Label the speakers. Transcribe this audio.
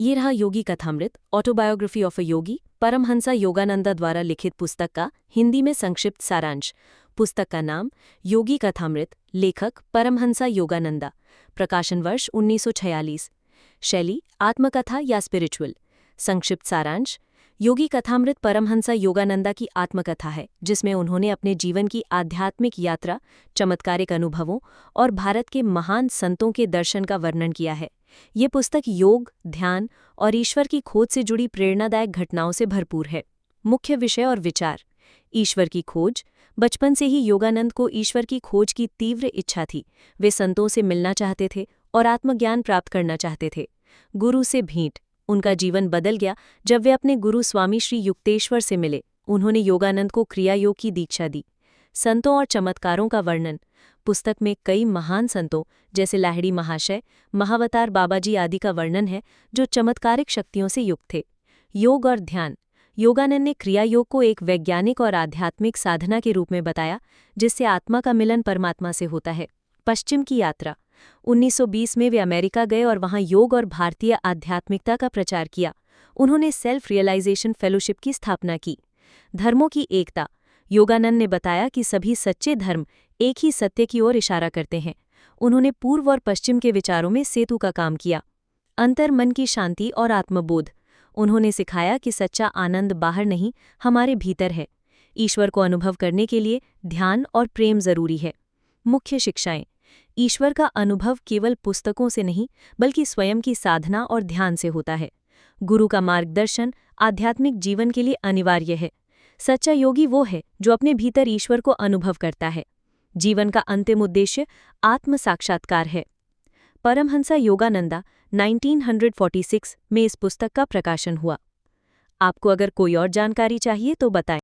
Speaker 1: ये रहा योगी कथामृत, autobiography of a योगी, परमहंसा योगानंदा द्वारा लिखित पुस्तक का हिंदी में संक्षिप्त सारांश। पुस्तक का नाम योगी कथामृत, लेखक परमहंसा योगानंदा, प्रकाशन वर्ष 1946, शैली आत्मकथा या स्पिरिचुअल। संक्षिप्त सारांश। योगी कथामृत परमहंसा योगानंदा की आत्मकथा है, जिसमें उन्होंने अपने जीवन की आध्यात्मिक यात्रा, चमत्कारिक अनुभवों और भारत के महान संतों के दर्शन का वर्णन किया है। ये पुस्तक योग, ध्यान और ईश्वर की खोज से जुड़ी प्रेरणादायक घटनाओं से भरपूर है। मुख्य विषय और विचार। ईश्वर की खोज। बचपन से ही योगानंद को ईश्वर की खोज की तीव्र इच्छा थी। वे संतों से मिलना चाहते थे और आत्मज्ञान प्राप्त करना चाहते थे। गुरु से भेंट। उनका जीवन बदल गया जब वे अपने गुरु स्वामी श्री युक्तेश्वर से मिले। उन्होंने योगानंद को क्रिया योग की दीक्षा दी। संतों और चमत्कारों का वर्णन। पुस्तक में कई महान संतों जैसे लाहिड़ी महाशय, महावतार बाबाजी आदि का वर्णन है, जो चमत्कारिक शक्तियों से युक्त थे। योग और ध्यान। योगानंद ने क्रिया योग को एक वैज्ञानिक और आध्यात्मिक साधना के रूप में बताया, जिससे आत्मा का मिलन परमात्मा से होता है। पश्चिम की यात्रा। 1920 में वे अमेरिका गए और वहां योग और भारतीय आध्यात्मिकता का प्रचार किया। उन्होंने सेल्फ रियलाइजेशन फेलोशिप की स्थापना की। धर्मों की एकता। योगानंद ने बताया कि सभी सच्चे धर्म एक ही सत्य की ओर इशारा करते हैं। उन्होंने पूर्व और पश्चिम के विचारों में सेतु का काम किया। अंतर मन की शांति और आत्मबोध। उन्होंने सिखाया कि सच्चा आनंद बाहर नहीं, हमारे भीतर है। ईश्वर को अनुभव करने के लिए ध्यान और प्रेम जरूरी है। मुख्य शिक्षाएं। ईश्वर का अनुभव केवल पुस्तकों से नहीं, बल्कि स्वयं की साधना और ध्यान से होता है। गुरु का मार्गदर्शन आध्यात्मिक जीवन के लिए अनिवार्य है। सच्चा योगी वो है जो अपने भीतर ईश्वर को अनुभव करता है। जीवन का अंतिम उद्देश्य आत्म साक्षात्कार है। परमहंसा योगानंदा 1946 में इस पुस्तक का प्रकाशन हुआ। आपको अगर कोई और जानकारी चाहिए तो बताएं।